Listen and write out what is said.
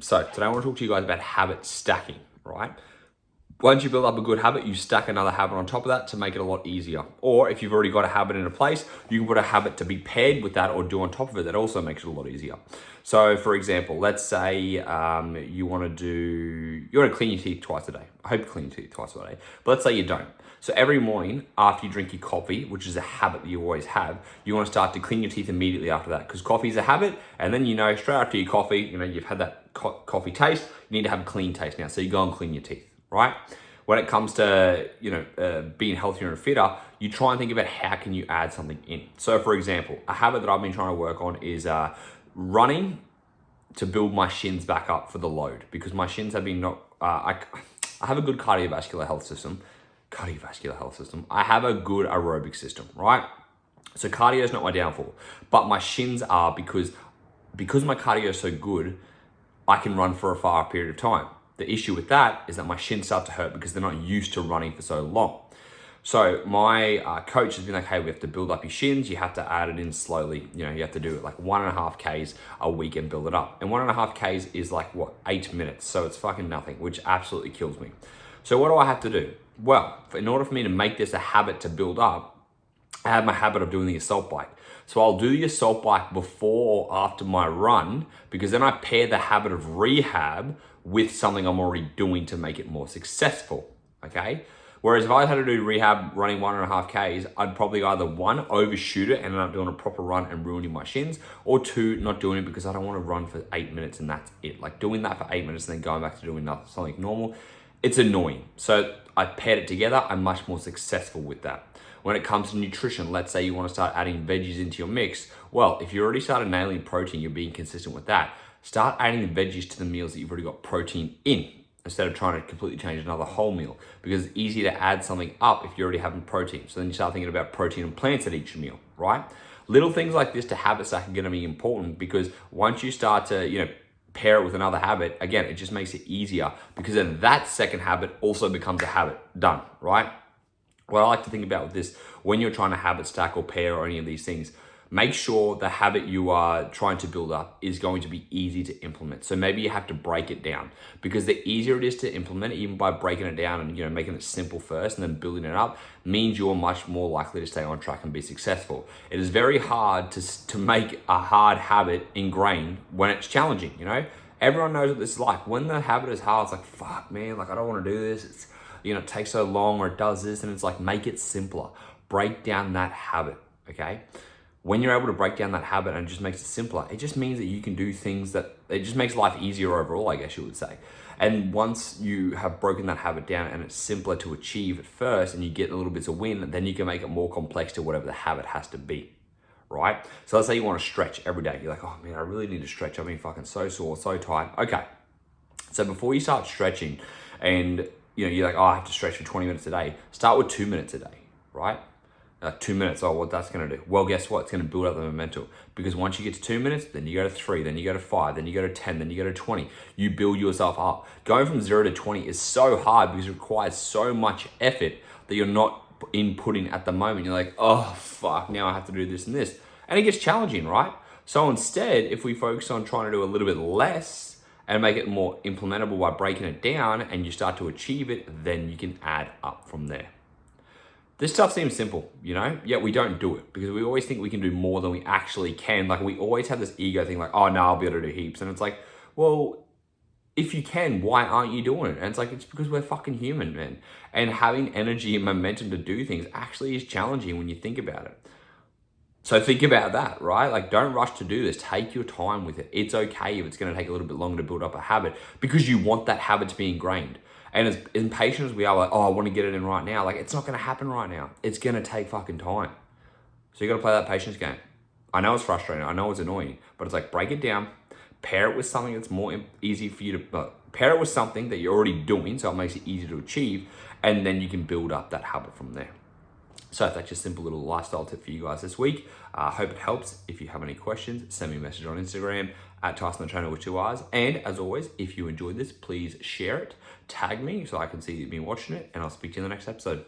So today I want to talk to you guys about habit stacking, right? Once you build up a good habit, you stack another habit on top of that to make it a lot easier. Or if you've already got a habit in place, you can put a habit to be paired with that or do on top of it that also makes it a lot easier. So for example, let's say you want to clean your teeth twice a day. I hope you clean your teeth twice a day, but let's say you don't. So every morning after you drink your coffee, which is a habit that you always have, you want to start to clean your teeth immediately after that, because coffee is a habit. And then, straight after your coffee, you've had that coffee taste, you need to have a clean taste now. So you go and clean your teeth, right? When it comes to, being healthier and fitter, you try and think about how can you add something in. So for example, a habit that I've been trying to work on is running to build my shins back up for the load, because my shins have been I have a good cardiovascular health system. I have a good aerobic system, right? So cardio is not my downfall, but my shins are because my cardio is so good, I can run for a far period of time. The issue with that is that my shins start to hurt because they're not used to running for so long. So my coach has been like, hey, we have to build up your shins. You have to add it in slowly. You have to do it like 1.5 Ks a week and build it up. And 1.5 Ks is like 8 minutes. So it's fucking nothing, which absolutely kills me. So what do I have to do? Well, in order for me to make this a habit to build up, I have my habit of doing the assault bike. So I'll do the assault bike before or after my run, because then I pair the habit of rehab with something I'm already doing to make it more successful, okay? Whereas if I had to do rehab running 1.5 Ks, I'd probably either 1, overshoot it and end up doing a proper run and ruining my shins, or 2, not doing it because I don't want to run for 8 minutes and that's it. Like doing that for 8 minutes and then going back to doing something normal, it's annoying. So I paired it together, I'm much more successful with that. When it comes to nutrition, let's say you want to start adding veggies into your mix. Well, if you already started nailing protein, you're being consistent with that. Start adding the veggies to the meals that you've already got protein in, instead of trying to completely change another whole meal, because it's easy to add something up if you're already having protein. So then you start thinking about protein and plants at each meal, right? Little things like this to habit stack are going to be important, because once you start to, pair it with another habit, again, it just makes it easier, because then that second habit also becomes a habit. Done, right? What I like to think about with this, when you're trying to habit stack or pair or any of these things, make sure the habit you are trying to build up is going to be easy to implement. So maybe you have to break it down, because the easier it is to implement, even by breaking it down and making it simple first and then building it up, means you're much more likely to stay on track and be successful. It is very hard to make a hard habit ingrained when it's challenging. Everyone knows what this is like. When the habit is hard, it's like, fuck man, like I don't want to do this. It's it takes so long, or it does this, and it's like, make it simpler. Break down that habit, okay? When you're able to break down that habit and it just makes it simpler, it just means that you can do things it just makes life easier overall, I guess you would say. And once you have broken that habit down and it's simpler to achieve at first, and you get a little bits of win, then you can make it more complex to whatever the habit has to be, right? So let's say you want to stretch every day. You're like, oh man, I really need to stretch. I've been fucking so sore, so tight. Okay. So before you start stretching and you're like, oh, I have to stretch for 20 minutes a day, start with 2 minutes a day, right? 2 minutes, what that's gonna do? Well, guess what? It's gonna build up the momentum, because once you get to 2 minutes, then you go to 3, then you go to 5, then you go to 10, then you go to 20. You build yourself up. Going from 0 to 20 is so hard because it requires so much effort that you're not inputting at the moment. You're like, oh, fuck, now I have to do this and this. And it gets challenging, right? So instead, if we focus on trying to do a little bit less and make it more implementable by breaking it down, and you start to achieve it, then you can add up from there. This stuff seems simple, yet we don't do it, because we always think we can do more than we actually can. Like, we always have this ego thing like, oh, no, I'll be able to do heaps. And it's like, well, if you can, why aren't you doing it? And it's like, it's because we're fucking human, man. And having energy and momentum to do things actually is challenging when you think about it. So think about that, right? Like, don't rush to do this. Take your time with it. It's okay if it's going to take a little bit longer to build up a habit, because you want that habit to be ingrained. And as impatient as we are, like, oh, I want to get it in right now. Like, it's not going to happen right now. It's going to take fucking time. So you got to play that patience game. I know it's frustrating. I know it's annoying, but it's like, break it down, pair it with something that's more easy for you to, pair it with something that you're already doing, so it makes it easy to achieve, and then you can build up that habit from there. So that's just a simple little lifestyle tip for you guys this week. I hope it helps. If you have any questions, send me a message on Instagram at tysonthetrainerr with 2 R's. And as always, if you enjoyed this, please share it, tag me so I can see you've been watching it, and I'll speak to you in the next episode.